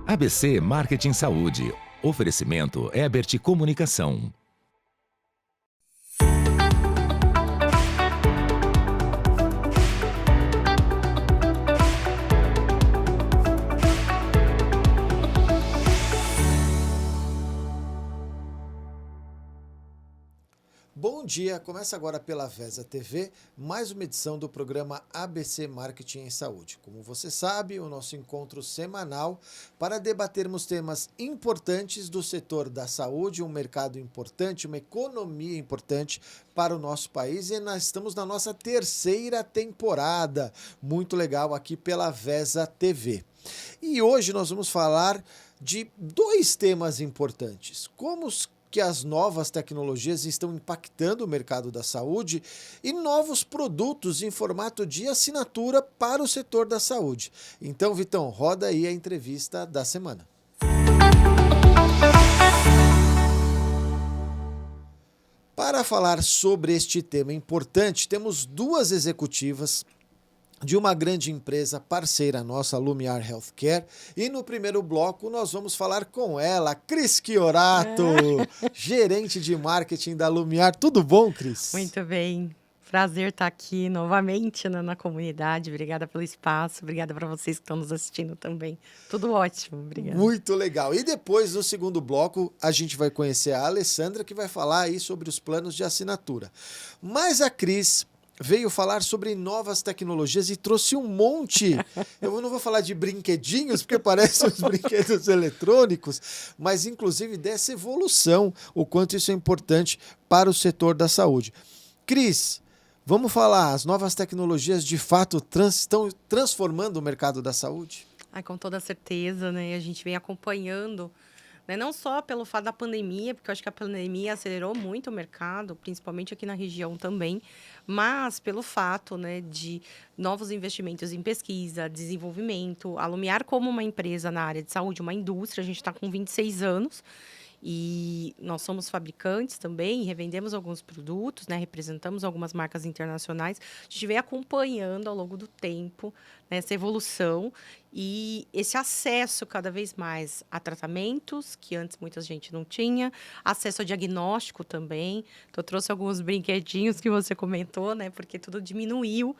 ABC Marketing Saúde. Oferecimento Ebert Comunicação. Bom dia, começa agora pela VESA TV, mais uma edição do programa ABC Marketing em Saúde. Como você sabe, o nosso encontro semanal para debatermos temas importantes do setor da saúde, um mercado importante, uma economia importante para o nosso país, e nós estamos na nossa terceira temporada, muito legal aqui pela VESA TV. E hoje nós vamos falar de dois temas importantes, como que as novas tecnologias estão impactando o mercado da saúde e novos produtos em formato de assinatura para o setor da saúde. Então, Vitão, roda aí a entrevista da semana. Para falar sobre este tema importante, temos duas executivas de uma grande empresa parceira nossa, Lumiar Healthcare, e no primeiro bloco nós vamos falar com ela, Cris Chiorato, gerente de marketing da Lumiar. Tudo bom, Cris? Muito bem, prazer estar aqui novamente na comunidade, obrigada pelo espaço, obrigada para vocês que estão nos assistindo também, tudo ótimo, obrigada. Muito legal, e depois no segundo bloco a gente vai conhecer a Alessandra, que vai falar aí sobre os planos de assinatura, mas a Cris veio falar sobre novas tecnologias e trouxe um monte. Eu não vou falar de brinquedinhos, porque parecem os brinquedos eletrônicos, mas inclusive dessa evolução, o quanto isso é importante para o setor da saúde. Cris, vamos falar, as novas tecnologias de fato estão transformando o mercado da saúde? Com toda certeza, né? A gente vem acompanhando, né? Não só pelo fato da pandemia, porque eu acho que a pandemia acelerou muito o mercado, principalmente aqui na região também, mas pelo fato, né, de novos investimentos em pesquisa, desenvolvimento. A Lumiar, como uma empresa na área de saúde, uma indústria, a gente está com 26 anos, e nós somos fabricantes também, revendemos alguns produtos, né, representamos algumas marcas internacionais. A gente vem acompanhando ao longo do tempo, né, essa evolução e esse acesso cada vez mais a tratamentos, que antes muita gente não tinha, acesso a diagnóstico também. Então, eu trouxe alguns brinquedinhos que você comentou, né, porque tudo diminuiu.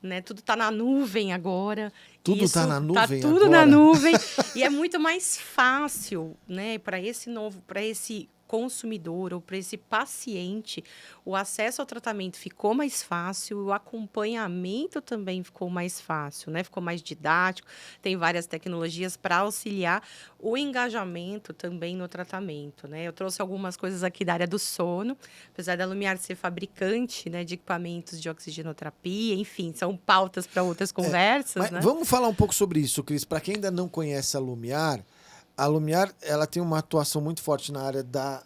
Né, tudo está na nuvem agora. Tudo está na nuvem agora? Está tudo na nuvem. E é muito mais fácil, né, para esse consumidor ou para esse paciente, o acesso ao tratamento ficou mais fácil, o acompanhamento também ficou mais fácil, né? Ficou mais didático, tem várias tecnologias para auxiliar o engajamento também no tratamento, né? Eu trouxe algumas coisas aqui da área do sono, apesar da Lumiar ser fabricante, né, de equipamentos de oxigenoterapia, enfim, são pautas para outras conversas, né? Vamos falar um pouco sobre isso, Cris. Para quem ainda não conhece a Lumiar, ela tem uma atuação muito forte na área da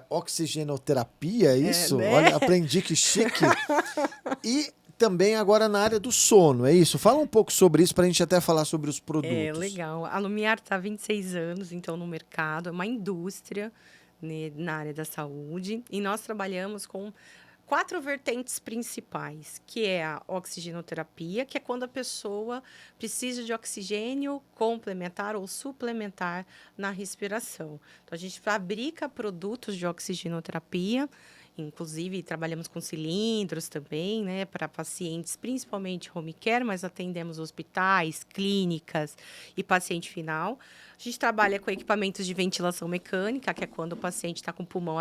oxigenoterapia, é isso? Né? Olha, aprendi que chique. E também agora na área do sono, é isso? Fala um pouco sobre isso para a gente até falar sobre os produtos. Legal. A Lumiar está há 26 anos, então, no mercado, é uma indústria, né, na área da saúde, e nós trabalhamos com 4 vertentes principais, que é a oxigenoterapia, que é quando a pessoa precisa de oxigênio complementar ou suplementar na respiração. Então, a gente fabrica produtos de oxigenoterapia, inclusive trabalhamos com cilindros também, né, para pacientes, principalmente home care, mas atendemos hospitais, clínicas e paciente final. A gente trabalha com equipamentos de ventilação mecânica, que é quando o paciente está com o pulmão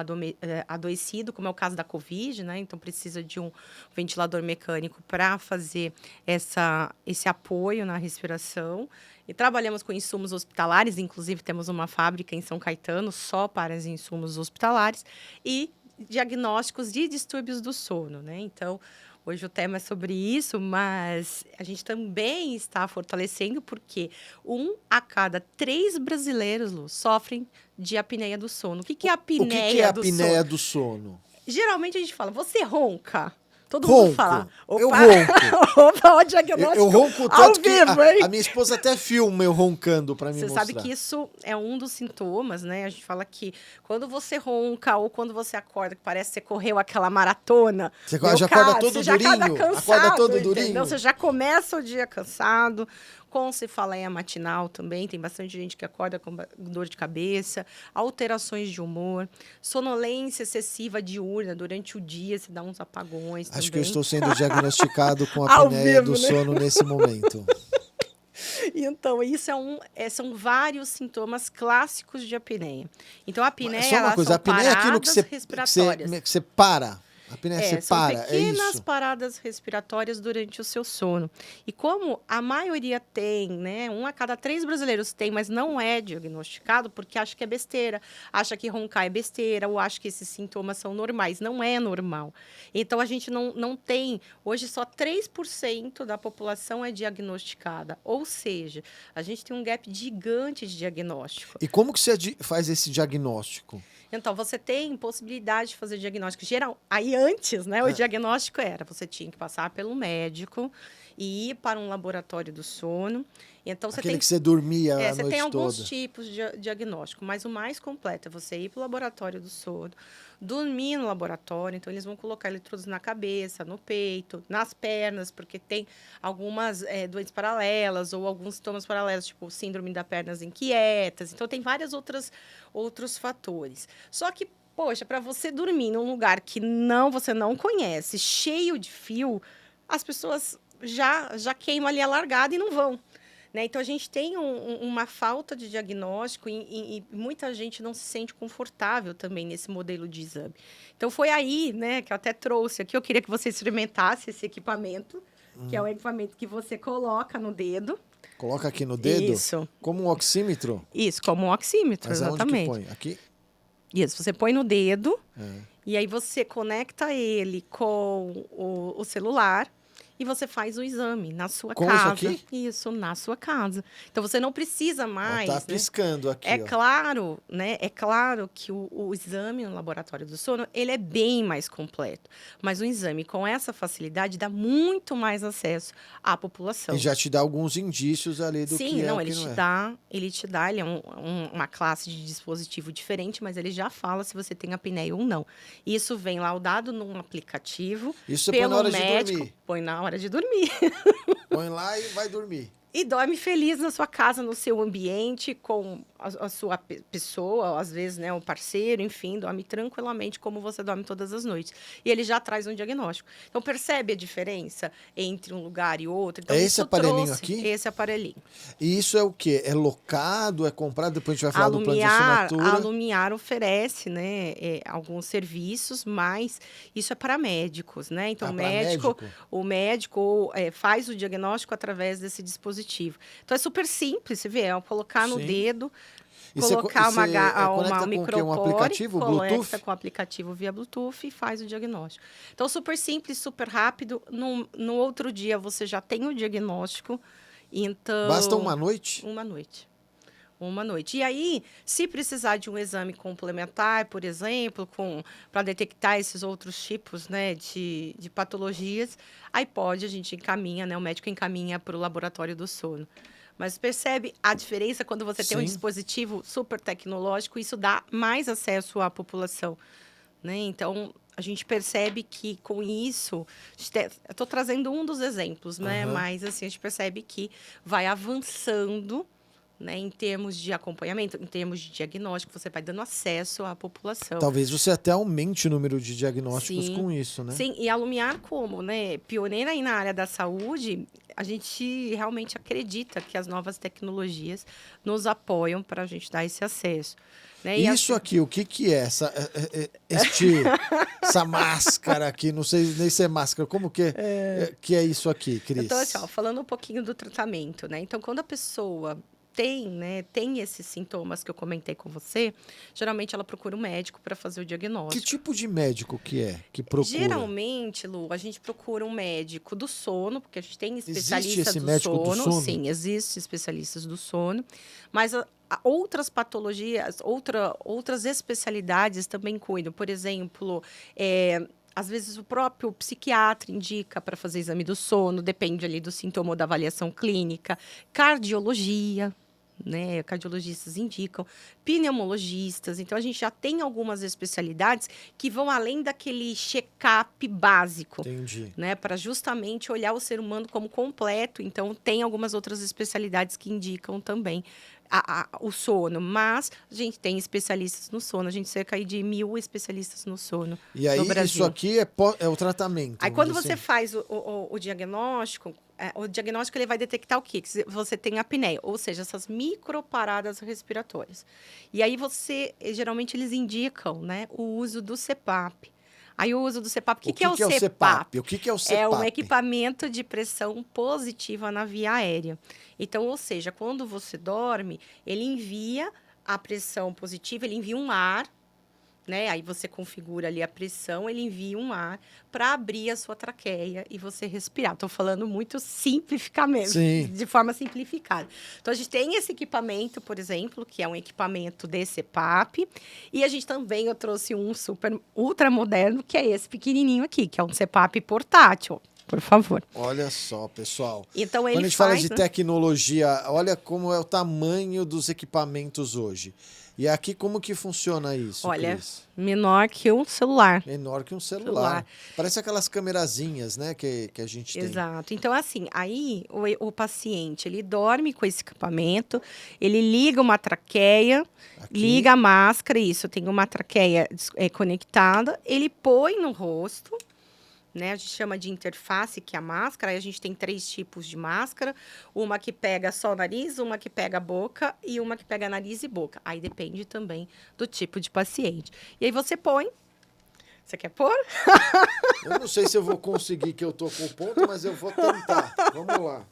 adoecido, como é o caso da Covid, né? Então, precisa de um ventilador mecânico para fazer esse apoio na respiração. E trabalhamos com insumos hospitalares, inclusive temos uma fábrica em São Caetano só para os insumos hospitalares e diagnósticos de distúrbios do sono, né? Então, hoje o tema é sobre isso, mas a gente também está fortalecendo porque 1 a cada 3 brasileiros, Lu, sofrem de apneia do sono. O que é a apneia do sono? O que é a apneia do sono? Geralmente a gente fala, você ronca? Todo ronco. Mundo fala. Opa, eu ronco. Opa, o diagnóstico eu ronco tanto que vivo, a minha esposa até filma eu roncando para me mostrar. Você sabe que isso é um dos sintomas, né? A gente fala que quando você ronca ou quando você acorda, que parece que você correu aquela maratona. Você já acorda todo durinho? Cansado, acorda todo durinho? Entendeu? Você já começa o dia cansado, com cefaleia matinal também, tem bastante gente que acorda com dor de cabeça, alterações de humor, sonolência excessiva diurna durante o dia, se dá uns apagões Acho também. que eu estou sendo diagnosticado com a Ao apneia vivo, do né? sono nesse momento. Então, isso são vários sintomas clássicos de apneia. Então, a apneia, Só uma elas coisa, são a apneia é aquilo que paradas respiratórias. que você para. A apneia você São para, é pequenas isso? paradas respiratórias durante o seu sono. E como a maioria tem, né? 1 a cada 3 brasileiros tem, mas não é diagnosticado porque acha que é besteira, acha que roncar é besteira, ou acha que esses sintomas são normais. Não é normal. Então, a gente não tem... Hoje, só 3% da população é diagnosticada. Ou seja, a gente tem um gap gigante de diagnóstico. E como que você faz esse diagnóstico? Então, você tem possibilidade de fazer diagnóstico geral. Aí, antes, né, o diagnóstico era, você tinha que passar pelo médico e ir para um laboratório do sono. Então, você Aquele tem que você dormia a você noite tem alguns toda. tipos de diagnóstico, mas o mais completo é você ir para o laboratório do sono, dormir no laboratório. Então, eles vão colocar eletrodos na cabeça, no peito, nas pernas, porque tem algumas doenças paralelas ou alguns sintomas paralelos, tipo síndrome das pernas inquietas. Então, tem vários outros fatores. Só que, poxa, para você dormir num lugar que você não conhece, cheio de fio, as pessoas já queimam ali a largada e não vão. Né? Então, a gente tem uma falta de diagnóstico e muita gente não se sente confortável também nesse modelo de exame. Então, foi aí, né, que eu até trouxe aqui. Eu queria que você experimentasse esse equipamento, que é um equipamento que você coloca no dedo. Coloca aqui no dedo? Isso. Como um oxímetro? Isso, como um oxímetro, Mas exatamente. aonde que põe? Aqui? Isso, você põe no dedo É. e aí você conecta ele com o celular e você faz o exame na sua Com isso casa. aqui? Isso, na sua casa. Então, você não precisa mais... Ó, tá né? piscando aqui, É ó. claro, né? É claro que o exame no laboratório do sono, ele é bem mais completo. Mas o exame com essa facilidade dá muito mais acesso à população. E já te dá alguns indícios ali do Sim, que é não, o ele que não te é. dá, ele é uma classe de dispositivo diferente, mas ele já fala se você tem apneia ou não. Isso vem laudado num aplicativo Isso você põe pelo na hora de médico, dormir. põe na hora de dormir. Põe lá e vai dormir. E dorme feliz na sua casa, no seu ambiente, com a sua pessoa, ou às vezes, né, o parceiro, enfim, dorme tranquilamente como você dorme todas as noites. E ele já traz um diagnóstico. Então, percebe a diferença entre um lugar e outro? Então, É esse isso aparelhinho trouxe aqui? esse aparelhinho. E isso é o quê? É locado? É comprado? Depois a gente vai falar do plano de A assinatura. Lumiar oferece, né, alguns serviços, mas isso é para médicos, né? Então, Ah, pra médico? o médico faz o diagnóstico através desse dispositivo. Então, é super simples, você vê, é colocar no Sim. dedo, E você colocar conecta um com o quê? Um micropore, aplicativo, conecta Bluetooth? com o aplicativo via Bluetooth e faz o diagnóstico. Então, super simples, super rápido. No outro dia, você já tem o diagnóstico. Então, Basta uma noite? uma noite. Uma noite. E aí, se precisar de um exame complementar, por exemplo, para detectar esses outros tipos, né, de patologias, aí a gente encaminha, né, o médico encaminha para o laboratório do sono. Mas percebe a diferença quando você tem um Sim. dispositivo super tecnológico, isso dá mais acesso à população, né? Então, a gente percebe que com isso, eu estou trazendo um dos exemplos, né? Aham. Mas assim, a gente percebe que vai avançando, né, em termos de acompanhamento, em termos de diagnóstico, você vai dando acesso à população. Talvez você até aumente o número de diagnósticos Sim. com isso, né? Sim, e a Lumiar, como, né, pioneira aí na área da saúde, a gente realmente acredita que as novas tecnologias nos apoiam para a gente dar esse acesso. Né? E Isso aqui, o que que é? Essa máscara aqui, não sei nem se é máscara, como que é isso aqui, Cris? Então, assim, ó, falando um pouquinho do tratamento, né? Então, quando a pessoa tem esses sintomas que eu comentei com você, geralmente ela procura um médico para fazer o Que diagnóstico. tipo de médico que é que procura? Geralmente, Lu, a gente procura um médico do sono, porque a gente tem especialistas esse do médico do sono? Sim, existem especialistas do sono. Mas outras patologias, outras especialidades também cuidam. Por exemplo, às vezes o próprio psiquiatra indica para fazer exame do sono, depende ali do sintoma ou da avaliação clínica. Cardiologia, né? Cardiologistas indicam, pneumologistas. Então, a gente já tem algumas especialidades que vão além daquele check-up básico. Entendi. Né, para justamente olhar o ser humano como completo. Então, tem algumas outras especialidades que indicam também o sono. Mas a gente tem especialistas no sono. A gente cerca aí de 1.000 especialistas no sono E aí, no Brasil. isso aqui é o tratamento. Aí, quando vamos você dizer faz o diagnóstico ele vai detectar o quê? Que você tem apneia, ou seja, essas microparadas respiratórias. E aí, geralmente, eles indicam, né, o uso do CPAP. Aí o uso do CPAP, o que é o CPAP? O que é o CPAP? É um equipamento de pressão positiva na via aérea. Então, ou seja, quando você dorme, ele envia a pressão positiva, ele envia um ar, né? Aí você configura ali a pressão, ele envia um ar para abrir a sua traqueia e você respirar. Estou falando muito simplificamente, Sim. de forma simplificada. Então, a gente tem esse equipamento, por exemplo, que é um equipamento de CPAP. E a gente também, eu trouxe um super ultra moderno, que é esse pequenininho aqui, que é um CPAP portátil. Por favor. Olha só, pessoal. Então, ele Quando a gente fala de tecnologia, olha como é o tamanho dos equipamentos hoje. E aqui, como que funciona isso, Olha, Cris? menor que um celular. Menor que um celular. Parece aquelas câmerazinhas, né, que a gente tem. Exato. Então, assim, aí o paciente, ele dorme com esse equipamento, ele liga uma traqueia, liga a máscara, isso, tem uma traqueia conectada, ele põe no rosto, né? A gente chama de interface, que é a máscara. Aí a gente tem 3 tipos de máscara. Uma que pega só o nariz, uma que pega a boca e uma que pega nariz e boca. Aí depende também do tipo de paciente. E aí você põe. Você quer pôr? Eu não sei se eu vou conseguir, que eu tô com o ponto, mas eu vou tentar. Vamos lá.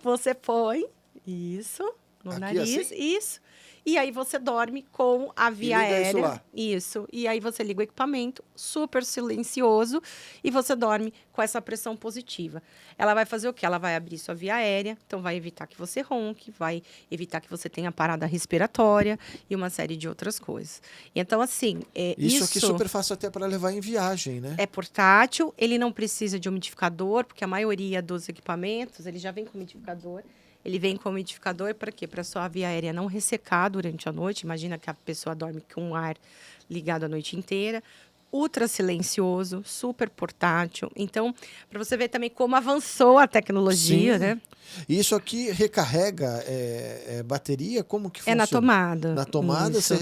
Você põe isso no Aqui, nariz, assim? isso. E aí você dorme com a via liga isso aérea. lá. Isso. E aí você liga o equipamento, super silencioso, e você dorme com essa pressão positiva. Ela vai fazer o quê? Ela vai abrir sua via aérea, então vai evitar que você ronque, vai evitar que você tenha parada respiratória e uma série de outras coisas. Então, assim, Isso aqui é super fácil até para levar em viagem, né? é portátil, ele não precisa de umidificador, porque a maioria dos equipamentos, ele já vem com umidificador. Ele vem com umidificador para quê? Para sua via aérea não ressecar durante a noite. Imagina que a pessoa dorme com o ar ligado a noite inteira. Ultra silencioso, super portátil. Então, para você ver também como avançou a tecnologia, Sim. né? E isso aqui recarrega bateria? Como que funciona? É na tomada. Na tomada, Isso.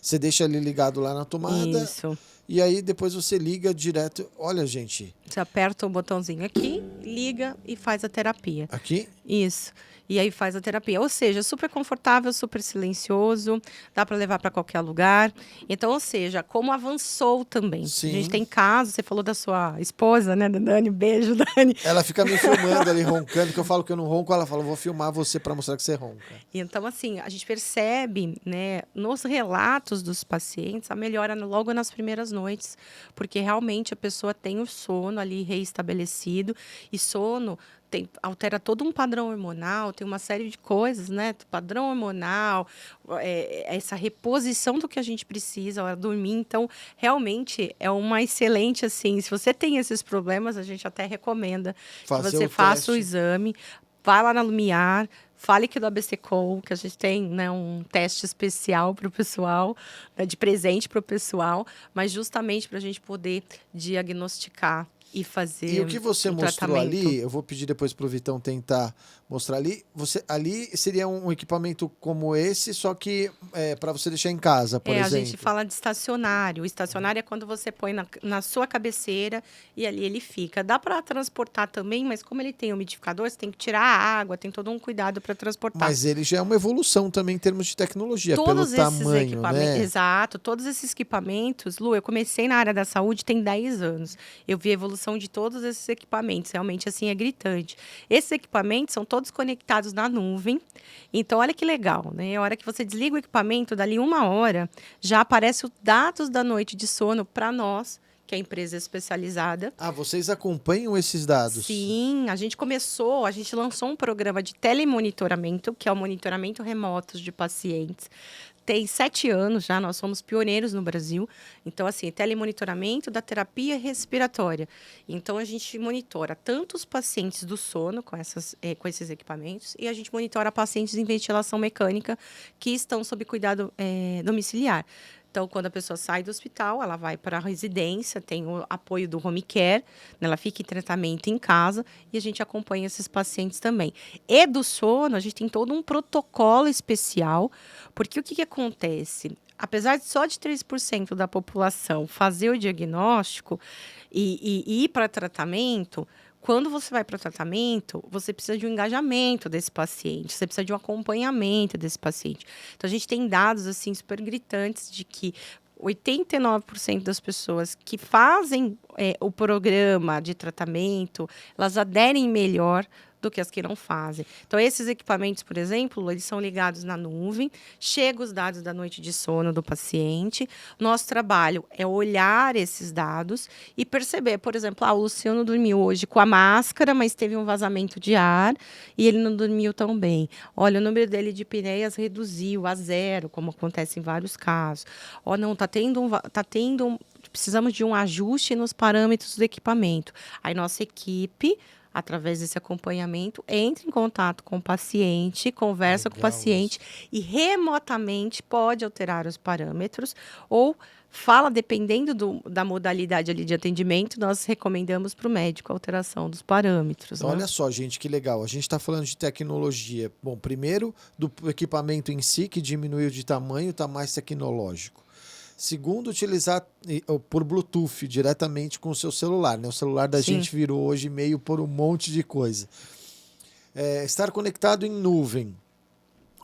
você deixa ele ligado lá na tomada. Isso. E aí depois você liga direto. Olha, gente. Você aperta o botãozinho aqui, liga e faz a terapia. Aqui? Isso. E aí faz a terapia. Ou seja, super confortável, super silencioso, dá para levar para qualquer lugar. Então, ou seja, como avançou também. Sim. A gente tem casos, você falou da sua esposa, né, da Dani? Beijo, Dani. Ela fica me filmando ali, roncando, que eu falo que eu não ronco, ela fala, vou filmar você para mostrar que você ronca. Então, assim, a gente percebe, né, nos relatos dos pacientes, a melhora logo nas primeiras noites, porque realmente a pessoa tem o sono ali reestabelecido, e sono altera todo um padrão hormonal, tem uma série de coisas, né? Padrão hormonal, essa reposição do que a gente precisa ao dormir. Então, realmente, é uma excelente, assim, se você tem esses problemas, a gente até recomenda que você faça o exame, vá lá na Lumiar, fale que do ABC-Com, que a gente tem, né, um teste especial para o pessoal, né, de presente para o pessoal, mas justamente para a gente poder diagnosticar e fazer. E o que você mostrou tratamento. ali, eu vou pedir depois para o Vitão tentar mostrar ali. Ali seria um equipamento como esse, só que para você deixar em casa, por exemplo. A gente fala de estacionário. O estacionário é quando você põe na sua cabeceira e ali ele fica. Dá para transportar também, mas como ele tem umidificador, você tem que tirar a água, tem todo um cuidado para transportar. Mas ele já é uma evolução também em termos de tecnologia, todos pelo esses tamanho, equipamentos, né? Exato. Todos esses equipamentos, Lu, eu comecei na área da saúde tem 10 anos. Eu vi a evolução de todos esses equipamentos. Realmente, assim, é gritante. Esses equipamentos são todos conectados na nuvem. Então, olha que legal, né? A hora que você desliga o equipamento, dali 1 hora, já aparece os dados da noite de sono para nós, que é a empresa especializada. Ah, vocês acompanham esses dados? Sim, a gente lançou um programa de telemonitoramento, que é o monitoramento remoto de pacientes. tem 7 anos já, nós somos pioneiros no Brasil. Então, assim, telemonitoramento da terapia respiratória. Então, a gente monitora tanto os pacientes do sono com esses equipamentos e a gente monitora pacientes em ventilação mecânica que estão sob cuidado domiciliar. Então, quando a pessoa sai do hospital, ela vai para a residência, tem o apoio do home care, né, ela fica em tratamento em casa e a gente acompanha esses pacientes também. E do sono, a gente tem todo um protocolo especial, porque o que acontece? Apesar de só de 3% da população fazer o diagnóstico e ir para tratamento, quando você vai para o tratamento, você precisa de um engajamento desse paciente, você precisa de um acompanhamento desse paciente. Então, a gente tem dados assim super gritantes de que 89% das pessoas que fazem o programa de tratamento, elas aderem melhor do que as que não fazem. Então, esses equipamentos, por exemplo, eles são ligados na nuvem, chegam os dados da noite de sono do paciente. Nosso trabalho é olhar esses dados e perceber, por exemplo, o Luciano dormiu hoje com a máscara, mas teve um vazamento de ar e ele não dormiu tão bem. Olha, o número dele de apneias reduziu a 0, como acontece em vários casos. Não, precisamos de um ajuste nos parâmetros do equipamento. Aí nossa equipe, através desse acompanhamento, entra em contato com o paciente, conversa com o paciente e remotamente pode alterar os parâmetros ou fala, dependendo da modalidade ali de atendimento, nós recomendamos para o médico a alteração dos parâmetros. Então, olha só, gente, que legal. A gente está falando de tecnologia. Bom, primeiro, do equipamento em si, que diminuiu de tamanho, está mais tecnológico. Segundo, utilizar por Bluetooth diretamente com o seu celular, né? O celular da gente virou hoje meio por um monte de coisa. Estar conectado em nuvem.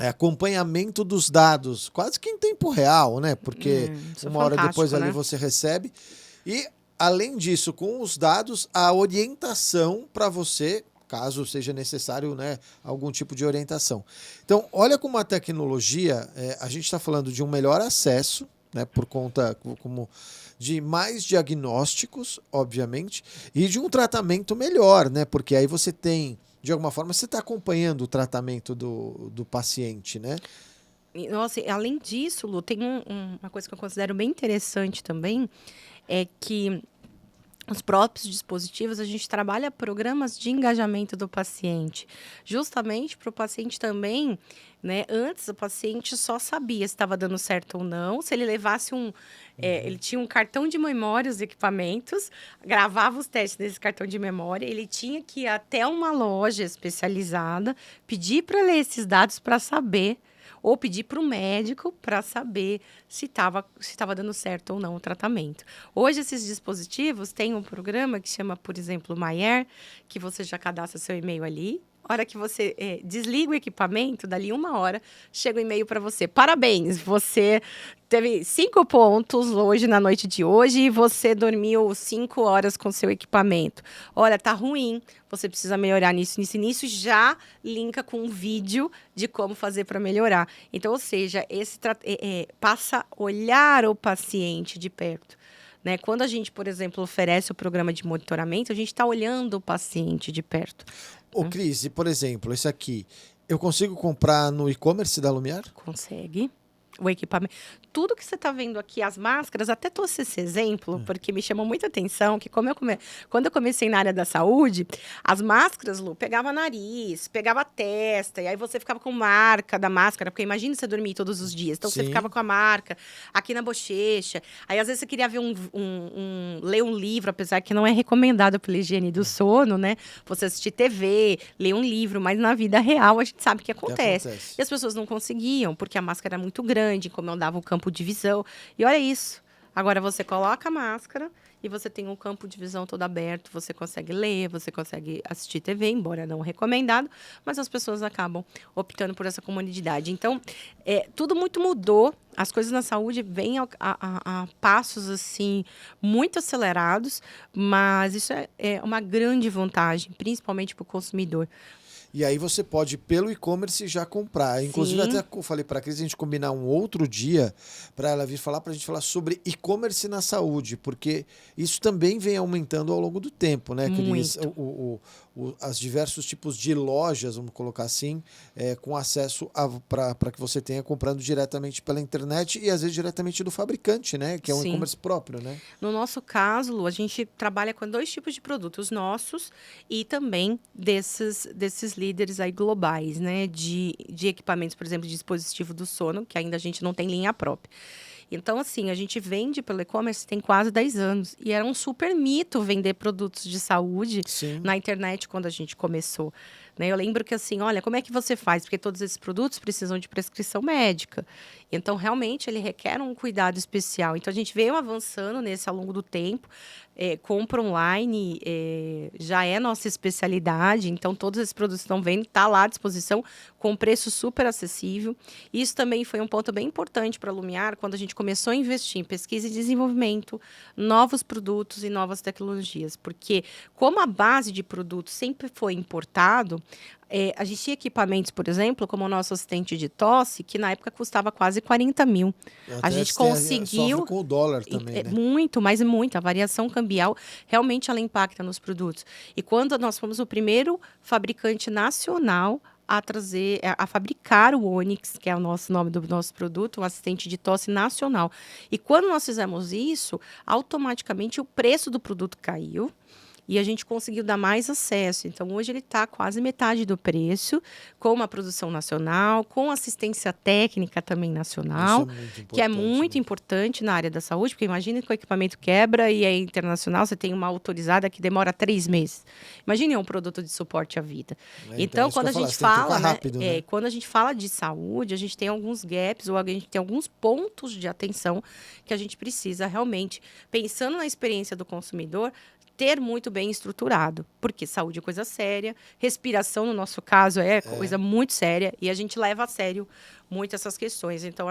Acompanhamento dos dados, quase que em tempo real, né? Porque uma hora depois ali você recebe. E, além disso, com os dados, a orientação para você, caso seja necessário, né, algum tipo de orientação. Então, olha como a tecnologia, a gente está falando de um melhor acesso, né, por conta de mais diagnósticos, obviamente, e de um tratamento melhor, né? Porque aí você tem, de alguma forma, você está acompanhando o tratamento do paciente, né? Nossa, além disso, Lu, tem uma coisa que eu considero bem interessante também, é que os próprios dispositivos, a gente trabalha programas de engajamento do paciente, justamente para o paciente também, né? Antes, o paciente só sabia se estava dando certo ou não, se ele levasse ele tinha um cartão de memória, os equipamentos, gravava os testes desse cartão de memória, ele tinha que ir até uma loja especializada, pedir para ler esses dados para saber, ou pedir para o médico para saber se estava dando certo ou não o tratamento. Hoje, esses dispositivos têm um programa que chama, por exemplo, MyAir, que você já cadastra seu e-mail ali. A hora que você desliga o equipamento, dali 1 hora, chega o e-mail para você. Parabéns, você teve 5 pontos hoje, na noite de hoje, e você dormiu 5 horas com seu equipamento. Olha, tá ruim, você precisa melhorar nisso, nisso e nisso. Já linka com um vídeo de como fazer para melhorar. Então, ou seja, passa a olhar o paciente de perto. Né? Quando a gente, por exemplo, oferece o programa de monitoramento, a gente está olhando o paciente de perto. Ô, Cris, por exemplo, esse aqui, eu consigo comprar no e-commerce da Lumiar? Consegue. O equipamento. Tudo que você está vendo aqui, as máscaras, até trouxe esse exemplo, porque me chamou muita atenção que quando eu comecei na área da saúde, as máscaras, Lu, pegava nariz, pegava testa, e aí você ficava com marca da máscara, porque imagina você dormir todos os dias. Então, você ficava com a marca aqui na bochecha. Aí, às vezes, você queria ver ler um livro, apesar que não é recomendado pela higiene do sono, né? Você assistir TV, ler um livro, mas na vida real a gente sabe o que acontece. E as pessoas não conseguiam, porque a máscara era muito grande, incomodava o campo de visão. E olha isso. Agora você coloca a máscara e você tem um campo de visão todo aberto. Você consegue ler, você consegue assistir TV, embora não recomendado, mas as pessoas acabam optando por essa comodidade. Então, tudo muito mudou. As coisas na saúde vêm a passos assim muito acelerados, mas isso é uma grande vantagem, principalmente para o consumidor. E aí você pode, pelo e-commerce, já comprar. Inclusive, até falei para a Cris a gente combinar um outro dia para ela vir falar, para a gente falar sobre e-commerce na saúde, porque isso também vem aumentando ao longo do tempo, né, Cris? as diversos tipos de lojas, vamos colocar assim, com acesso para que você tenha comprando diretamente pela internet e às vezes diretamente do fabricante, né? Que é um Sim. e-commerce próprio, né? No nosso caso, Lu, a gente trabalha com 2 tipos de produtos nossos e também desses líderes aí globais, né? De equipamentos, por exemplo, de dispositivo do sono, que ainda a gente não tem linha própria. Então, assim, a gente vende pelo e-commerce tem quase 10 anos. E era um super mito vender produtos de saúde Sim. na internet quando a gente começou. Né? Eu lembro que assim, olha, como é que você faz? Porque todos esses produtos precisam de prescrição médica. Então, realmente, ele requer um cuidado especial. Então, a gente veio avançando nesse ao longo do tempo. Compra online já é nossa especialidade. Então, todos esses produtos estão vendo, está lá à disposição, com preço super acessível. Isso também foi um ponto bem importante para a Lumiar, quando a gente começou a investir em pesquisa e desenvolvimento, novos produtos e novas tecnologias. Porque, como a base de produtos sempre foi importado, a gente tinha equipamentos, por exemplo, como o nosso assistente de tosse, que na época custava quase 40 mil. A gente conseguiu... Sofre com o dólar também, né? Muito, mas muito. A variação cambial, realmente, ela impacta nos produtos. E quando nós fomos o primeiro fabricante nacional a fabricar o Onyx, que é o nome do nosso produto, um assistente de tosse nacional. E quando nós fizemos isso, automaticamente o preço do produto caiu. E a gente conseguiu dar mais acesso. Então, hoje ele está quase metade do preço, com uma produção nacional, com assistência técnica também nacional, que é muito importante na área da saúde, porque imagina que o equipamento quebra e é internacional, você tem uma autorizada que demora 3 meses. Imagine um produto de suporte à vida. Então, quando a gente fala, rápido, né? Quando a gente fala de saúde, a gente tem alguns gaps, ou a gente tem alguns pontos de atenção que a gente precisa realmente, pensando na experiência do consumidor, ter muito bem estruturado, porque saúde é coisa séria, respiração, no nosso caso, é coisa muito séria, e a gente leva a sério muito essas questões. Então,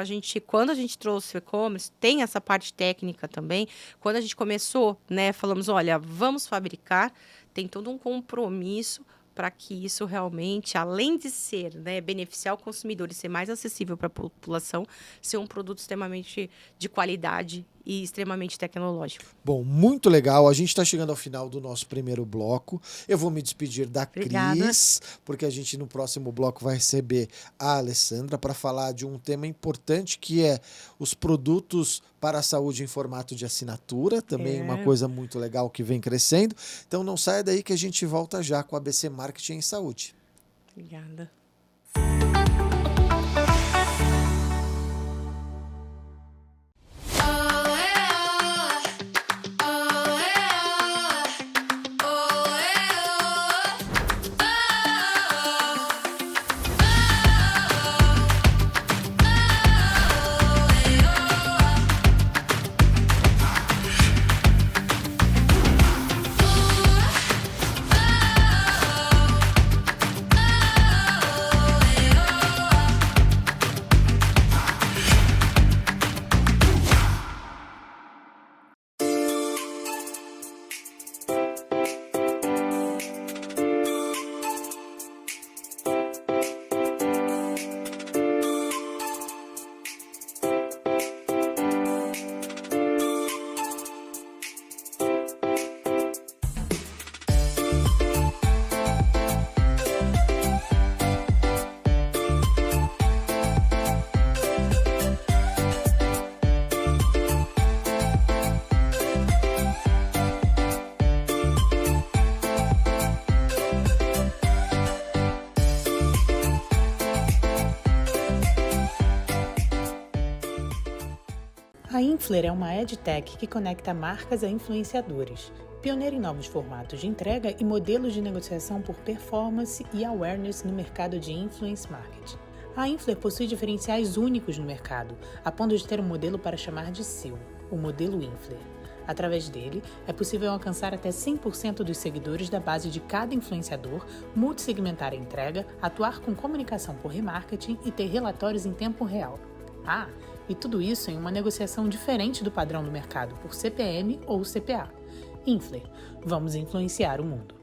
quando a gente trouxe o e-commerce, tem essa parte técnica também. Quando a gente começou, né, falamos, olha, vamos fabricar, tem todo um compromisso para que isso realmente, além de ser, né, beneficiar o consumidor e ser mais acessível para a população, ser um produto extremamente de qualidade e extremamente tecnológico. Bom, muito legal. A gente está chegando ao final do nosso primeiro bloco. Eu vou me despedir da Cris, porque a gente no próximo bloco vai receber a Alessandra para falar de um tema importante que é os produtos para a saúde em formato de assinatura, também uma coisa muito legal que vem crescendo. Então não saia daí que a gente volta já com a ABC Marketing em Saúde. Obrigada. A Infler é uma edtech que conecta marcas a influenciadores, pioneira em novos formatos de entrega e modelos de negociação por performance e awareness no mercado de influence marketing. A Infler possui diferenciais únicos no mercado, a ponto de ter um modelo para chamar de seu, o modelo Infler. Através dele, é possível alcançar até 100% dos seguidores da base de cada influenciador, multissegmentar a entrega, atuar com comunicação por remarketing e ter relatórios em tempo real. E tudo isso em uma negociação diferente do padrão do mercado por CPM ou CPA. Infler, vamos influenciar o mundo.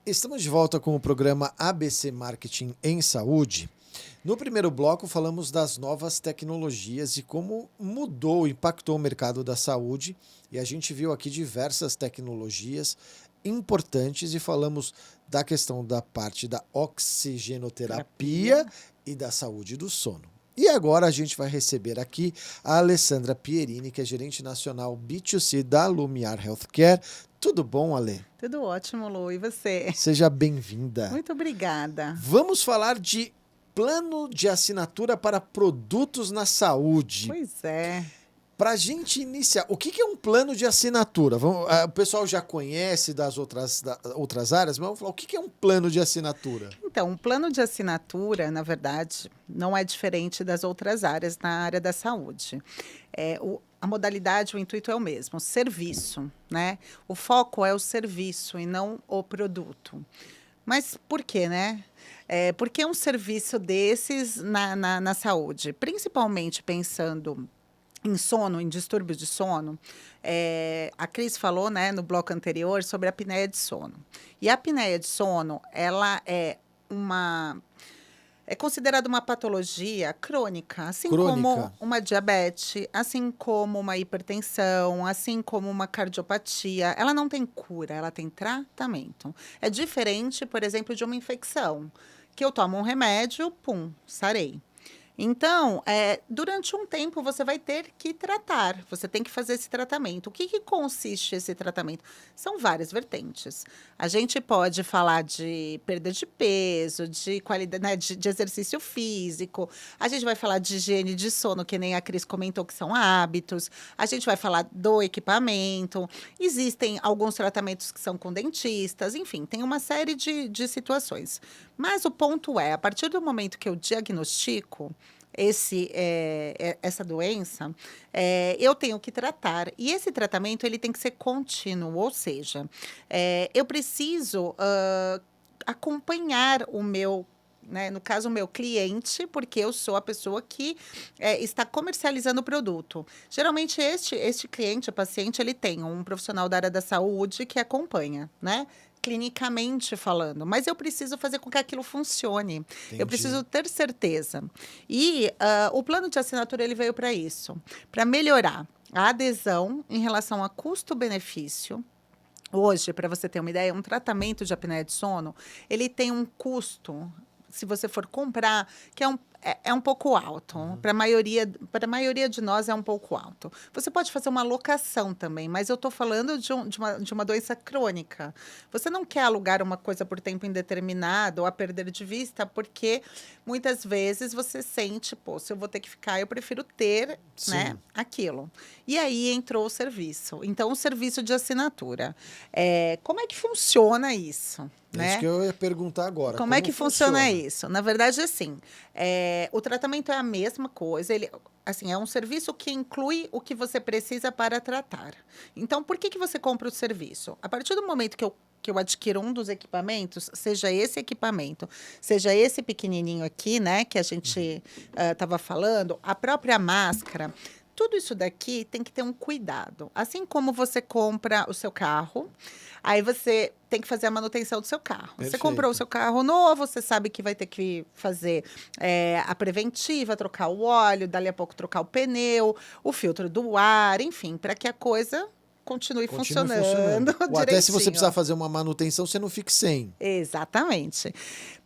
Estamos de volta com o programa ABC Marketing em Saúde. No primeiro bloco, falamos das novas tecnologias e como mudou, impactou o mercado da saúde. E a gente viu aqui diversas tecnologias importantes e falamos da questão da parte da oxigenoterapia e da saúde do sono. E agora a gente vai receber aqui a Alessandra Pierini, que é gerente nacional B2C da Lumiar Healthcare. Tudo bom, Ale? Tudo ótimo, Lu. E você? Seja bem-vinda. Muito obrigada. Vamos falar de plano de assinatura para produtos na saúde. Pois é. Para a gente iniciar, o que é um plano de assinatura? O pessoal já conhece das outras áreas, mas vamos falar, o que é um plano de assinatura? Então, um plano de assinatura, na verdade, não é diferente das outras áreas na área da saúde. A modalidade, o intuito é o mesmo, serviço, né? O foco é o serviço e não o produto. Mas por quê, né? Por que um serviço desses na saúde? Principalmente pensando em sono, em distúrbios de sono. A Cris falou, né, no bloco anterior sobre a apneia de sono. E a apneia de sono, ela é considerada uma patologia crônica, assim como uma diabetes, assim como uma hipertensão, assim como uma cardiopatia. Ela não tem cura, ela tem tratamento. É diferente, por exemplo, de uma infecção, que eu tomo um remédio, pum, sarei. Então, durante um tempo, você vai ter que tratar, você tem que fazer esse tratamento. O que consiste esse tratamento? São várias vertentes. A gente pode falar de perda de peso, de qualidade, né, de exercício físico. A gente vai falar de higiene de sono, que nem a Cris comentou, que são hábitos. A gente vai falar do equipamento. Existem alguns tratamentos que são com dentistas. Enfim, tem uma série de situações. Mas o ponto a partir do momento que eu diagnostico essa doença, eu tenho que tratar. E esse tratamento ele tem que ser contínuo, ou seja, eu preciso acompanhar o meu, né, no caso, o meu cliente, porque eu sou a pessoa que está comercializando o produto. Geralmente, este cliente, o paciente, ele tem um profissional da área da saúde que acompanha, né? Clinicamente falando, mas eu preciso fazer com que aquilo funcione. Entendi. Eu preciso ter certeza. E o plano de assinatura ele veio para isso, para melhorar a adesão em relação a custo-benefício. Hoje, para você ter uma ideia, um tratamento de apneia de sono, ele tem um custo, se você for comprar, que é um pouco alto. Para a maioria de nós é um pouco alto. Você pode fazer uma locação também, mas eu estou falando de uma doença crônica. Você não quer alugar uma coisa por tempo indeterminado ou a perder de vista, porque muitas vezes você sente, se eu vou ter que ficar, eu prefiro ter, né, aquilo. E aí entrou o serviço. Então, o serviço de assinatura. Como é que funciona isso? Né? Isso que eu ia perguntar agora. Como é que funciona isso? Na verdade, assim, o tratamento é a mesma coisa. Ele, assim, é um serviço que inclui o que você precisa para tratar. Então, por que você compra o serviço? A partir do momento que eu adquiro um dos equipamentos, seja esse equipamento, seja esse pequenininho aqui, né, que a gente estava falando, a própria máscara, tudo isso daqui tem que ter um cuidado. Assim como você compra o seu carro, aí você tem que fazer a manutenção do seu carro. Perfeito. Você comprou o seu carro novo, você sabe que vai ter que fazer a preventiva, trocar o óleo, dali a pouco trocar o pneu, o filtro do ar, enfim, para que a coisa continue funcionando Ou até se você precisar fazer uma manutenção, você não fique sem. Exatamente.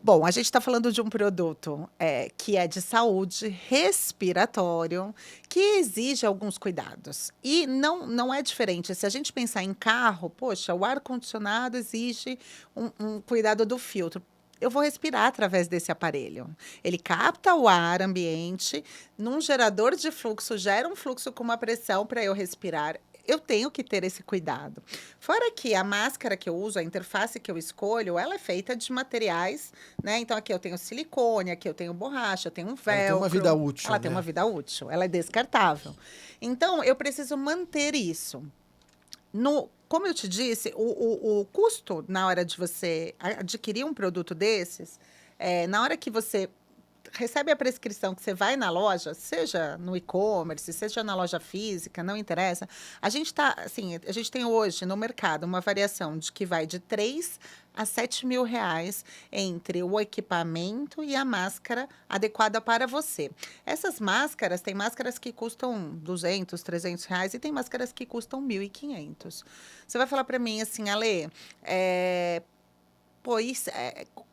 Bom, a gente está falando de um produto que é de saúde respiratório, que exige alguns cuidados. E não é diferente. Se a gente pensar em carro, poxa, o ar-condicionado exige um cuidado do filtro. Eu vou respirar através desse aparelho. Ele capta o ar ambiente, num gerador de fluxo, gera um fluxo com uma pressão para eu respirar. Eu tenho que ter esse cuidado. Fora que a máscara que eu uso, a interface que eu escolho, ela é feita de materiais, né? Então, aqui eu tenho silicone, aqui eu tenho borracha, eu tenho um velcro. Ela tem uma vida útil, Ela tem uma vida útil, ela é descartável. Então, eu preciso manter isso. Como eu te disse, o custo na hora de você adquirir um produto desses, na hora que você recebe a prescrição, que você vai na loja, seja no e-commerce, seja na loja física, não interessa. A gente tem hoje no mercado uma variação de que vai de 3 a R$7.000 entre o equipamento e a máscara adequada para você. Essas máscaras, tem máscaras que custam R$200, R$300 e tem máscaras que custam R$1.500. Você vai falar para mim assim, Ale,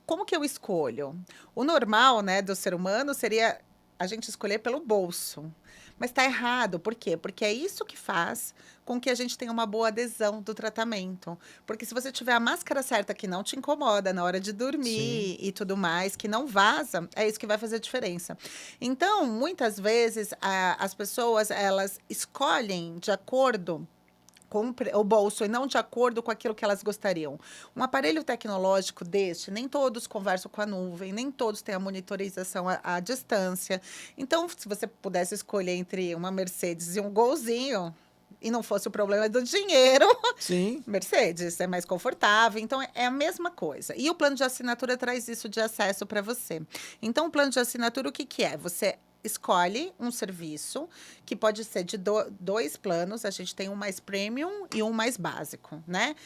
como que eu escolho? O normal, né, do ser humano seria a gente escolher pelo bolso. Mas está errado. Por quê? Porque é isso que faz com que a gente tenha uma boa adesão do tratamento. Porque se você tiver a máscara certa que não te incomoda na hora de dormir e tudo mais, que não vaza, é isso que vai fazer a diferença. Então, muitas vezes, as pessoas, elas escolhem de acordo com o bolso e não de acordo com aquilo que elas gostariam. Um aparelho tecnológico deste, nem todos conversam com a nuvem, nem todos têm a monitorização à distância. Então, se você pudesse escolher entre uma Mercedes e um Golzinho, e não fosse o problema do dinheiro, Sim. Mercedes é mais confortável. Então, é a mesma coisa. E o plano de assinatura traz isso de acesso para você. Então, o plano de assinatura, o que que é? Você escolhe um serviço que pode ser de dois planos. A gente tem um mais premium e um mais básico, né?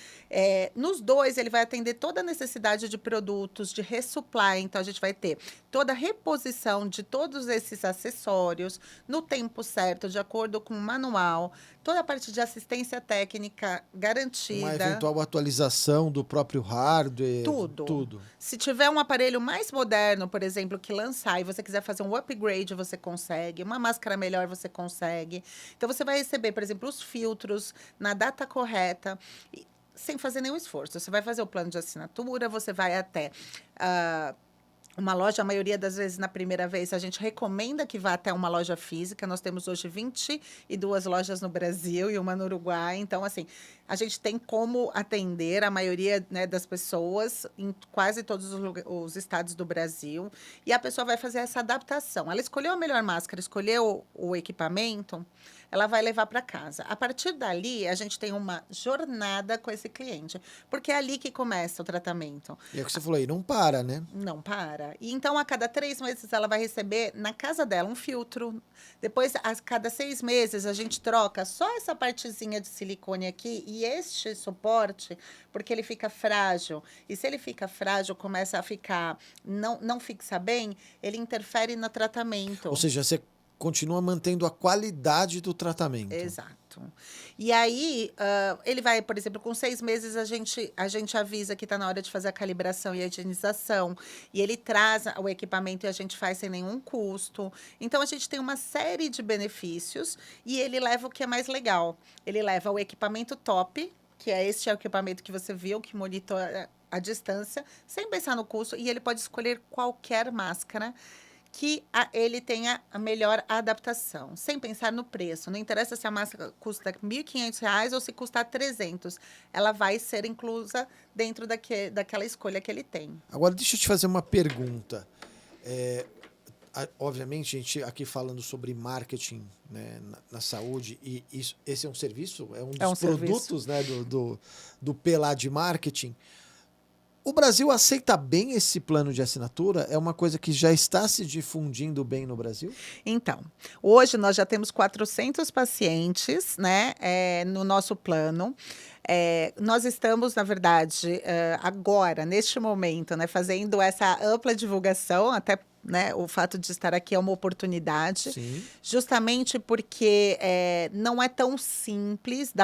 Nos dois, ele vai atender toda a necessidade de produtos, de resupply. Então, a gente vai ter toda a reposição de todos esses acessórios no tempo certo, de acordo com o manual. Toda a parte de assistência técnica garantida. Uma eventual atualização do próprio hardware. Tudo. Se tiver um aparelho mais moderno, por exemplo, que lançar e você quiser fazer um upgrade, você consegue. Uma máscara melhor, você consegue. Então, você vai receber, por exemplo, os filtros na data correta, sem fazer nenhum esforço. Você vai fazer o plano de assinatura, você vai até uma loja. A maioria das vezes, na primeira vez, a gente recomenda que vá até uma loja física. Nós temos hoje 22 lojas no Brasil e uma no Uruguai. Então, assim, a gente tem como atender a maioria, né, das pessoas em quase todos os estados do Brasil. E a pessoa vai fazer essa adaptação. Ela escolheu a melhor máscara, escolheu o equipamento, ela vai levar para casa. A partir dali, a gente tem uma jornada com esse cliente, porque é ali que começa o tratamento. E é o que você falou aí, não para, né? Não para. E então, a cada 3 meses, ela vai receber na casa dela um filtro. Depois, a cada 6 meses, a gente troca só essa partezinha de silicone aqui e este suporte, porque ele fica frágil. E se ele fica frágil, começa a ficar, não fixa bem, ele interfere no tratamento. Ou seja, você continua mantendo a qualidade do tratamento. Exato. E aí, ele vai, por exemplo, com 6 meses, a gente avisa que está na hora de fazer a calibração e a higienização. E ele traz o equipamento e a gente faz sem nenhum custo. Então, a gente tem uma série de benefícios e ele leva o que é mais legal. Ele leva o equipamento top, que é este equipamento que você viu, que monitora a distância, sem pensar no custo. E ele pode escolher qualquer máscara que ele tenha a melhor adaptação, sem pensar no preço. Não interessa se a máscara custa R$1.500 ou se custar R$300. Ela vai ser inclusa dentro daquela escolha que ele tem. Agora, deixa eu te fazer uma pergunta. Obviamente, a gente aqui falando sobre marketing, né, na saúde, e esse é um serviço, é um dos produtos, né, do PLA de marketing. O Brasil aceita bem esse plano de assinatura? É uma coisa que já está se difundindo bem no Brasil? Então, hoje nós já temos 400 pacientes, né, no nosso plano. Nós estamos, na verdade, agora, neste momento, né, fazendo essa ampla divulgação, até, né, o fato de estar aqui é uma oportunidade. Sim. Justamente porque não é tão simples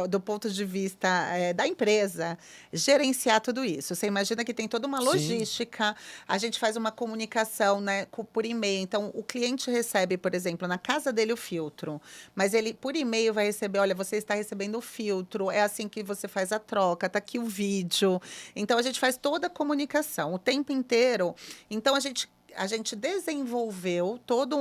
do ponto de vista da empresa gerenciar tudo isso. Você imagina que tem toda uma logística. Sim. A gente faz uma comunicação, né, por e-mail. Então, o cliente recebe, por exemplo, na casa dele o filtro, mas ele, por e-mail, vai receber: olha, você está recebendo o filtro, é assim que você faz a troca, está aqui o vídeo. Então, a gente faz toda a comunicação o tempo inteiro. Então, a gente desenvolveu todo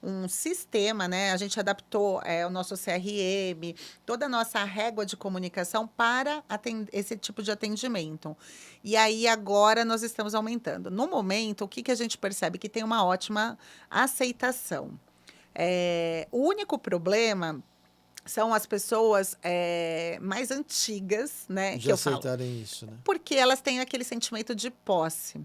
um sistema, né? A gente adaptou o nosso CRM, toda a nossa régua de comunicação para esse tipo de atendimento. E aí, agora, nós estamos aumentando. No momento, o que a gente percebe? Que tem uma ótima aceitação. O único problema são as pessoas mais antigas, né? De aceitarem isso, né? Porque elas têm aquele sentimento de posse.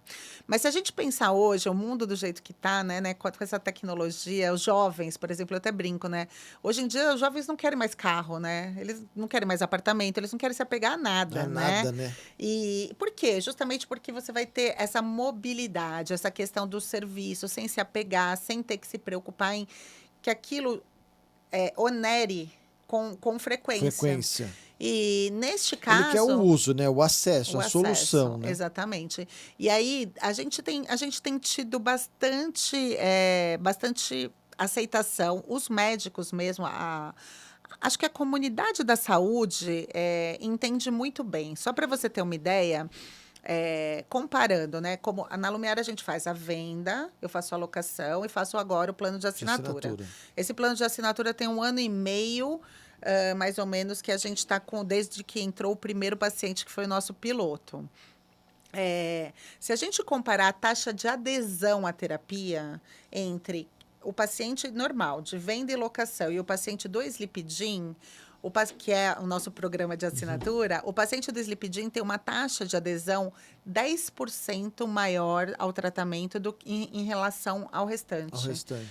Mas se a gente pensar hoje, o mundo do jeito que está, né, com essa tecnologia, os jovens, por exemplo, eu até brinco, né? Hoje em dia, os jovens não querem mais carro, né? Eles não querem mais apartamento, eles não querem se apegar a nada, né? Nada, né? E por quê? Justamente porque você vai ter essa mobilidade, essa questão do serviço, sem se apegar, sem ter que se preocupar em que aquilo onere com frequência. E neste caso... Ele quer o uso, né? O acesso, a solução, né? Exatamente. E aí, a gente tem tido bastante aceitação. Os médicos mesmo, acho que a comunidade da saúde entende muito bem. Só para você ter uma ideia... comparando, né? Como na Lumiar a gente faz a venda, eu faço a locação e faço agora o plano de assinatura. Esse plano de assinatura tem 1 ano e meio, mais ou menos, que a gente está com desde que entrou o primeiro paciente, que foi o nosso piloto. Se a gente comparar a taxa de adesão à terapia entre o paciente normal, de venda e locação, e o paciente do Sleepidin, que é o nosso programa de assinatura, o paciente do Sleepidin tem uma taxa de adesão 10% maior ao tratamento em relação ao restante.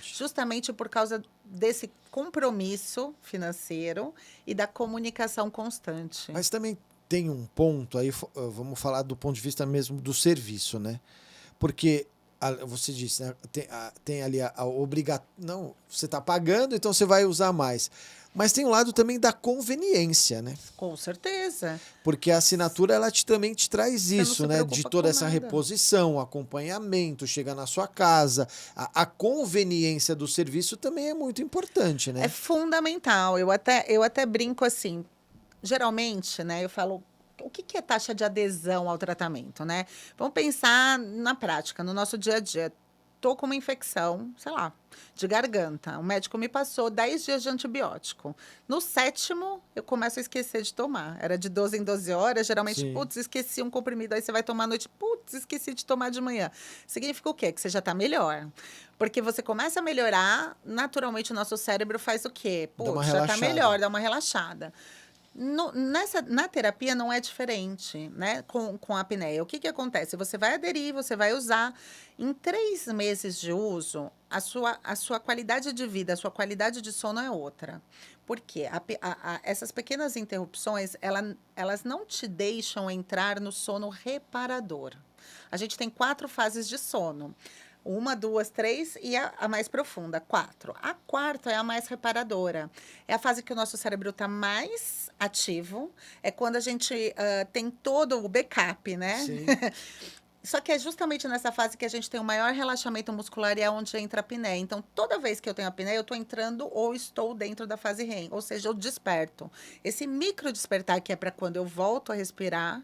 Justamente por causa desse compromisso financeiro e da comunicação constante. Mas também tem um ponto, aí vamos falar do ponto de vista mesmo do serviço, né? Porque... você disse, né? Tem ali a obrigação. Não, você está pagando, então você vai usar mais. Mas tem um lado também da conveniência, né? Com certeza. Porque a assinatura também te traz isso, né? De toda essa reposição, acompanhamento, chegar na sua casa. A conveniência do serviço também é muito importante, né? É fundamental. Eu até brinco assim. Geralmente, né? Eu falo... O que é taxa de adesão ao tratamento, né? Vamos pensar na prática, no nosso dia a dia. Estou com uma infecção, sei lá, de garganta. O médico me passou 10 dias de antibiótico. No 7º, eu começo a esquecer de tomar. Era de 12 em 12 horas. Geralmente, putz, esqueci um comprimido. Aí você vai tomar à noite. Putz, esqueci de tomar de manhã. Significa o quê? Que você já está melhor. Porque você começa a melhorar, naturalmente o nosso cérebro faz o quê? Putz, já está melhor, dá uma relaxada. Na terapia não é diferente, né? Com a apneia. O que acontece? Você vai aderir, você vai usar. Em 3 meses de uso, a sua qualidade de vida, a sua qualidade de sono é outra. Por quê? Essas pequenas interrupções, elas não te deixam entrar no sono reparador. A gente tem 4 fases de sono. 1, 2, 3 e a mais profunda, 4. A 4ª é a mais reparadora. É a fase que o nosso cérebro está mais ativo. É quando a gente tem todo o backup, né? Sim. Só que é justamente nessa fase que a gente tem o maior relaxamento muscular e é onde entra a apneia. Então, toda vez que eu tenho apneia, eu estou entrando ou estou dentro da fase REM. Ou seja, eu desperto. Esse micro despertar, que é para quando eu volto a respirar,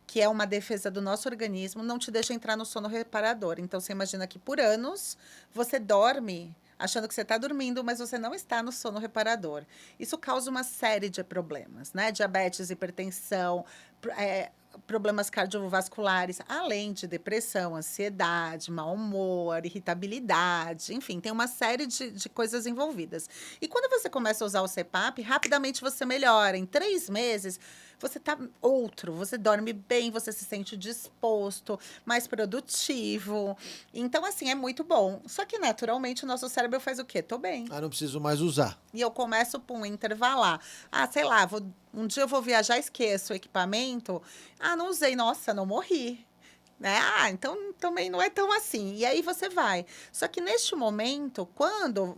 que é uma defesa do nosso organismo, não te deixa entrar no sono reparador. Então, você imagina que por anos você dorme achando que você está dormindo, mas você não está no sono reparador. Isso causa uma série de problemas, né? Diabetes, hipertensão, problemas cardiovasculares, além de depressão, ansiedade, mau humor, irritabilidade, enfim, tem uma série de coisas envolvidas. E quando você começa a usar o CPAP, rapidamente você melhora. Em 3 meses, você tá outro, você dorme bem, você se sente disposto, mais produtivo. Então, assim, é muito bom. Só que, naturalmente, o nosso cérebro faz o quê? Tô bem. Não preciso mais usar. E eu começo, intervalar. Sei lá, um dia eu vou viajar, esqueço o equipamento. Não usei, nossa, não morri. Né? Então também não é tão assim. E aí você vai. Só que neste momento, quando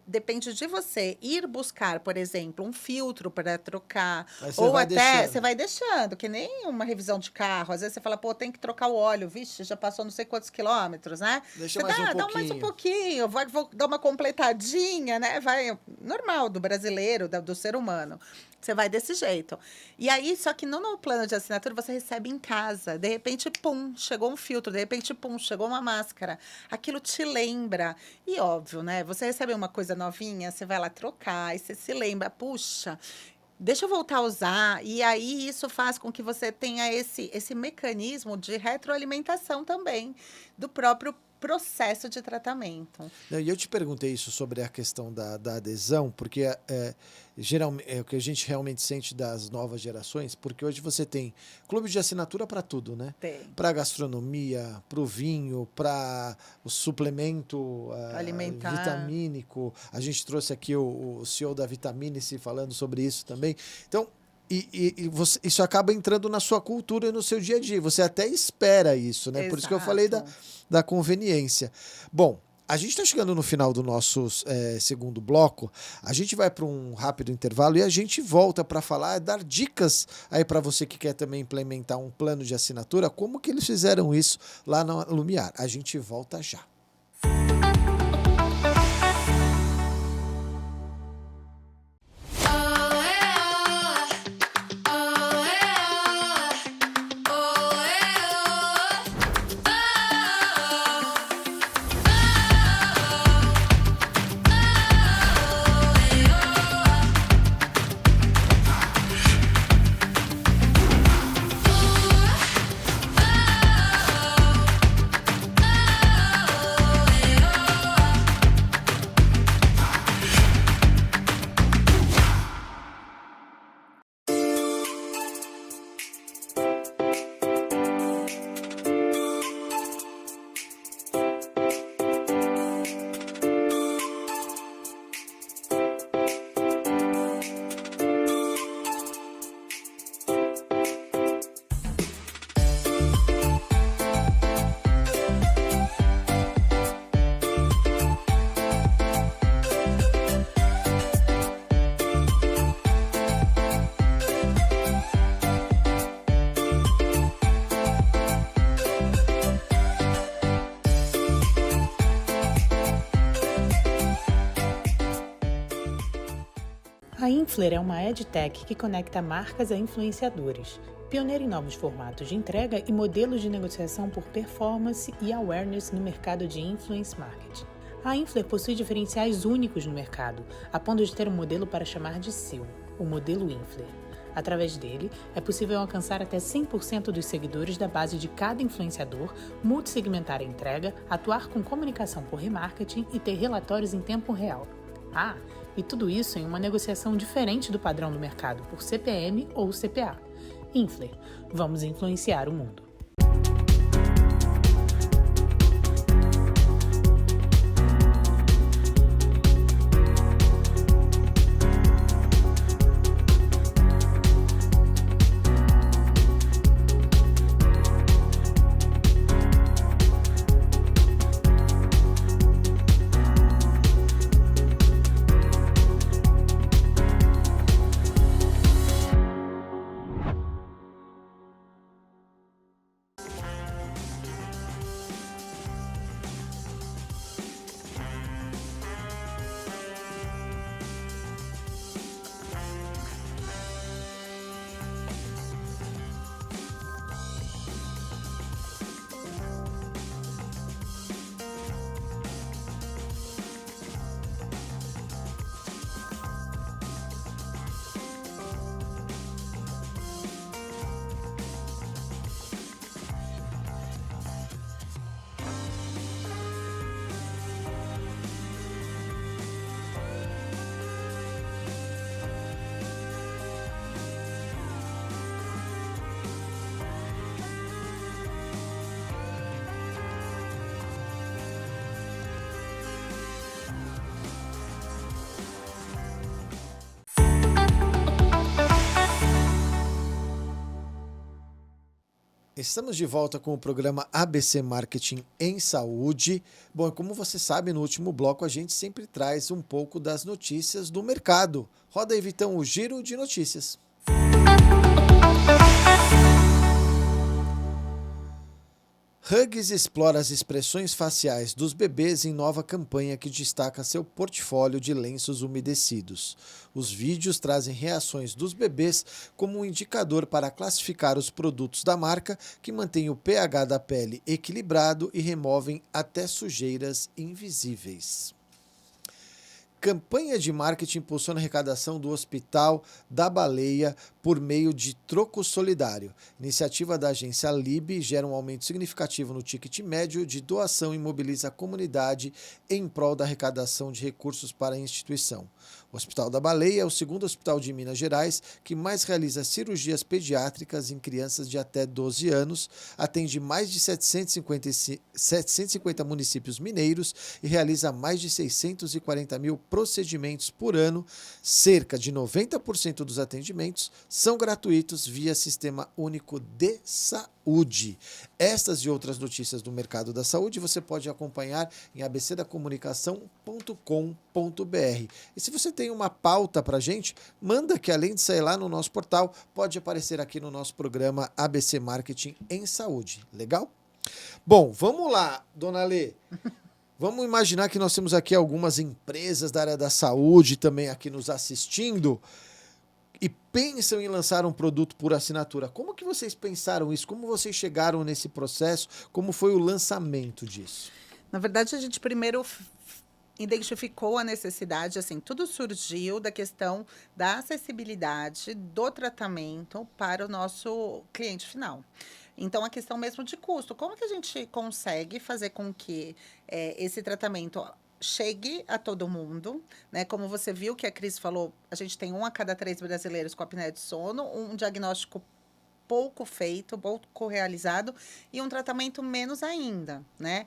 depende de você ir buscar, por exemplo, um filtro para trocar, ou até você vai deixando, que nem uma revisão de carro. Às vezes você fala, tem que trocar o óleo, vixe, já passou não sei quantos quilômetros, né? Deixa mais um pouquinho. Dá mais um pouquinho, vou dar uma completadinha, né? Vai, normal do brasileiro, do ser humano. Você vai desse jeito. E aí, só que no plano de assinatura, você recebe em casa. De repente, chegou um filtro. De repente, chegou uma máscara. Aquilo te lembra. E óbvio, né? Você recebe uma coisa novinha, você vai lá trocar. E você se lembra, puxa, deixa eu voltar a usar. E aí, isso faz com que você tenha esse mecanismo de retroalimentação também do próprio processo de tratamento. E eu te perguntei isso sobre a questão da adesão, porque geralmente é o que a gente realmente sente das novas gerações, porque hoje você tem clube de assinatura para tudo, né? Tem. Para gastronomia, para o vinho, para o suplemento Alimentar. vitamínico. A gente trouxe aqui o CEO da Vitamine-se falando sobre isso também. Então, isso acaba entrando na sua cultura e no seu dia a dia. Você até espera isso, né? Exato. Por isso que eu falei da conveniência. Bom, a gente está chegando no final do nosso segundo bloco. A gente vai para um rápido intervalo e a gente volta para falar, dar dicas aí para você que quer também implementar um plano de assinatura, como que eles fizeram isso lá na Lumiar. A gente volta já. A Infler é uma edtech que conecta marcas a influenciadores, pioneira em novos formatos de entrega e modelos de negociação por performance e awareness no mercado de influence marketing. A Infler possui diferenciais únicos no mercado, a ponto de ter um modelo para chamar de seu, o modelo Infler. Através dele, é possível alcançar até 100% dos seguidores da base de cada influenciador, multissegmentar a entrega, atuar com comunicação por remarketing e ter relatórios em tempo real. E tudo isso em uma negociação diferente do padrão do mercado por CPM ou CPA. Infler, vamos influenciar o mundo. Estamos de volta com o programa ABC Marketing em Saúde. Bom, como você sabe, no último bloco a gente sempre traz um pouco das notícias do mercado. Roda aí, Vitão, o giro de notícias. Huggies explora as expressões faciais dos bebês em nova campanha que destaca seu portfólio de lenços umedecidos. Os vídeos trazem reações dos bebês como um indicador para classificar os produtos da marca, que mantêm o pH da pele equilibrado e removem até sujeiras invisíveis. Campanha de marketing impulsiona a arrecadação do Hospital da Baleia por meio de troco solidário. Iniciativa da agência Lib gera um aumento significativo no ticket médio de doação e mobiliza a comunidade em prol da arrecadação de recursos para a instituição. O Hospital da Baleia é o segundo hospital de Minas Gerais que mais realiza cirurgias pediátricas em crianças de até 12 anos, atende mais de 750 municípios mineiros e realiza mais de 640 mil procedimentos por ano. Cerca de 90% dos atendimentos são gratuitos via Sistema Único de Saúde. Estas e outras notícias do mercado da saúde você pode acompanhar em abcdacomunicação.com.br. E se você tem uma pauta para a gente, manda que além de sair lá no nosso portal, pode aparecer aqui no nosso programa ABC Marketing em Saúde. Legal? Bom, vamos lá, dona Lê. Vamos imaginar que nós temos aqui algumas empresas da área da saúde também aqui nos assistindo e pensam em lançar um produto por assinatura. Como que vocês pensaram isso? Como vocês chegaram nesse processo? Como foi o lançamento disso? Na verdade, a gente primeiro identificou a necessidade, assim, tudo surgiu da questão da acessibilidade do tratamento para o nosso cliente final. Então, a questão mesmo de custo. Como que a gente consegue fazer com que esse tratamento chegue a todo mundo, né? Como você viu que a Cris falou, a gente tem 1 a cada 3 brasileiros com apneia de sono, um diagnóstico pouco feito, pouco realizado e um tratamento menos ainda, né?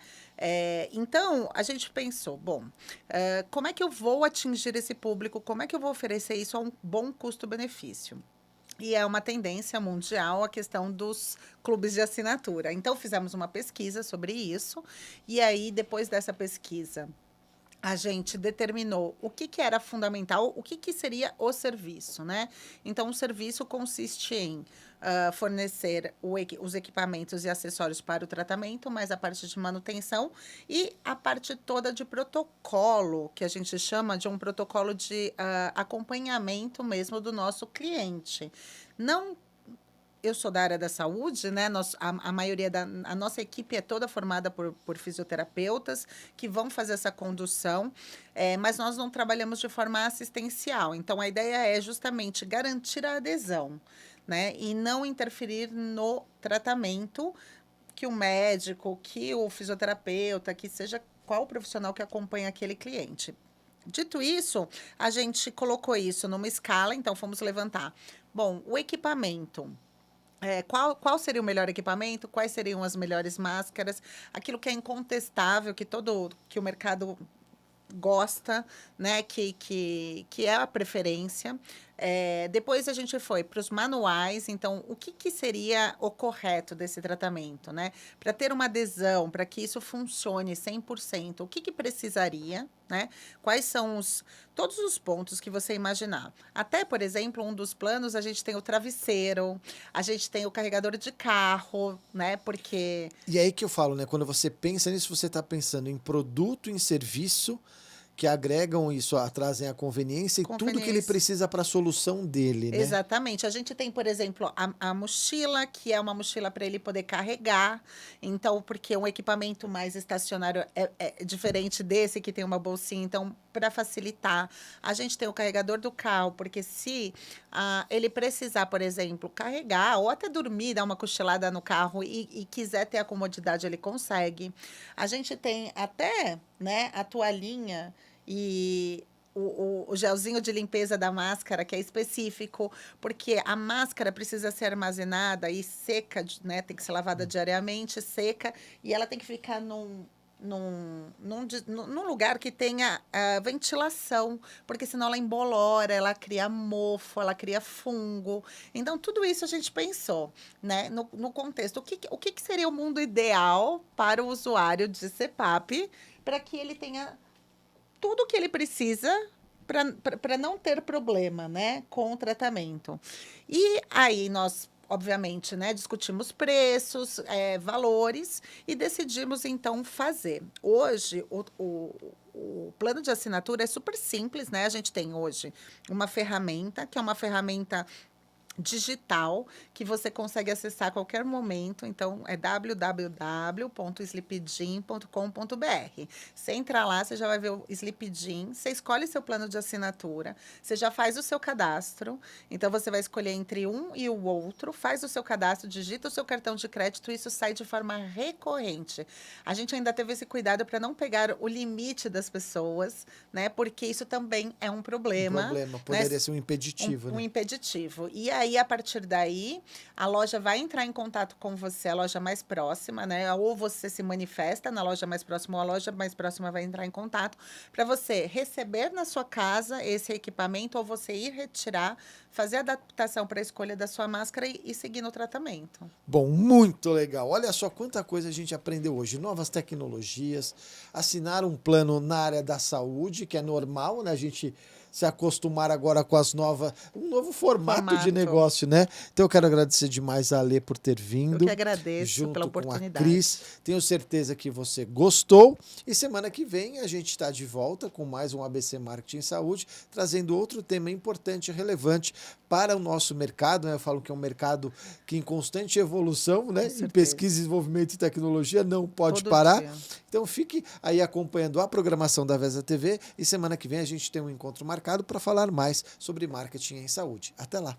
Então, a gente pensou, como é que eu vou atingir esse público? Como é que eu vou oferecer isso a um bom custo-benefício? E é uma tendência mundial a questão dos clubes de assinatura. Então, fizemos uma pesquisa sobre isso. E aí, depois dessa pesquisa, a gente determinou o que era fundamental, o que seria o serviço, né? Então, o serviço consiste em fornecer os equipamentos e acessórios para o tratamento, mas a parte de manutenção e a parte toda de protocolo, que a gente chama de um protocolo de acompanhamento mesmo do nosso cliente. Eu sou da área da saúde, né? A maioria a nossa equipe é toda formada por fisioterapeutas que vão fazer essa condução, mas nós não trabalhamos de forma assistencial. Então, a ideia é justamente garantir a adesão, né? E não interferir no tratamento que o médico, que o fisioterapeuta, que seja qual profissional que acompanha aquele cliente. Dito isso, a gente colocou isso numa escala, então fomos levantar. Bom, o equipamento. Qual seria o melhor equipamento? Quais seriam as melhores máscaras? Aquilo que é incontestável, que o mercado gosta, né? Que é a preferência. Depois a gente foi para os manuais. Então, o que seria o correto desse tratamento, né? Para ter uma adesão, para que isso funcione 100%, o que precisaria, né? Quais são todos os pontos que você imaginar. Até, por exemplo, um dos planos, a gente tem o travesseiro, a gente tem o carregador de carro, né? Porque... E aí que eu falo, né? Quando você pensa nisso, você está pensando em produto, em serviço, que agregam isso, trazem a conveniência e tudo que ele precisa para a solução dele, né? Exatamente. A gente tem, por exemplo, a mochila, que é uma mochila para ele poder carregar. Então, porque um equipamento mais estacionário é diferente desse, que tem uma bolsinha. Então, para facilitar, a gente tem o carregador do carro, porque se ele precisar, por exemplo, carregar ou até dormir, dar uma cochilada no carro e quiser ter a comodidade, ele consegue. A gente tem até, né, a toalhinha e o gelzinho de limpeza da máscara, que é específico, porque a máscara precisa ser armazenada e seca, né? Tem que ser lavada diariamente, seca, e ela tem que ficar num lugar que tenha ventilação, porque senão ela embolora, ela cria mofo, ela cria fungo. Então, tudo isso a gente pensou, né, no contexto. O que seria o mundo ideal para o usuário de CPAP, para que ele tenha tudo o que ele precisa para não ter problema, né, com o tratamento. E aí nós, obviamente, né, discutimos preços, valores e decidimos, então, fazer. Hoje, o plano de assinatura é super simples, né? A gente tem hoje uma ferramenta, que é uma ferramenta digital que você consegue acessar a qualquer momento. Então, é www.sleepgym.com.br. Você entra lá, você já vai ver o Sleep Gym, você escolhe seu plano de assinatura, você já faz o seu cadastro. Então, você vai escolher entre um e o outro, faz o seu cadastro, digita o seu cartão de crédito, isso sai de forma recorrente. A gente ainda teve esse cuidado para não pegar o limite das pessoas, né? Porque isso também é um problema. Poderia né? ser um impeditivo, Um né? impeditivo. E aí, a partir daí, a loja vai entrar em contato com você, a loja mais próxima, né? Ou você se manifesta na loja mais próxima, ou a loja mais próxima vai entrar em contato para você receber na sua casa esse equipamento, ou você ir retirar, fazer a adaptação para a escolha da sua máscara e seguir no tratamento. Bom, muito legal. Olha só quanta coisa a gente aprendeu hoje. Novas tecnologias, assinar um plano na área da saúde, que é normal, né? A gente se acostumar agora com um novo formato de negócio, né? Então eu quero agradecer demais a Alê por ter vindo. Eu que agradeço junto pela com oportunidade. a Cris. Tenho certeza que você gostou. E semana que vem a gente está de volta com mais um ABC Marketing e Saúde, trazendo outro tema importante e relevante para o nosso mercado, né? Eu falo que é um mercado que em constante evolução, né? Em pesquisa, desenvolvimento e tecnologia não pode parar. Dia. Então fique aí acompanhando a programação da Vesa TV e semana que vem a gente tem um encontro marcado para falar mais sobre marketing em saúde. Até lá!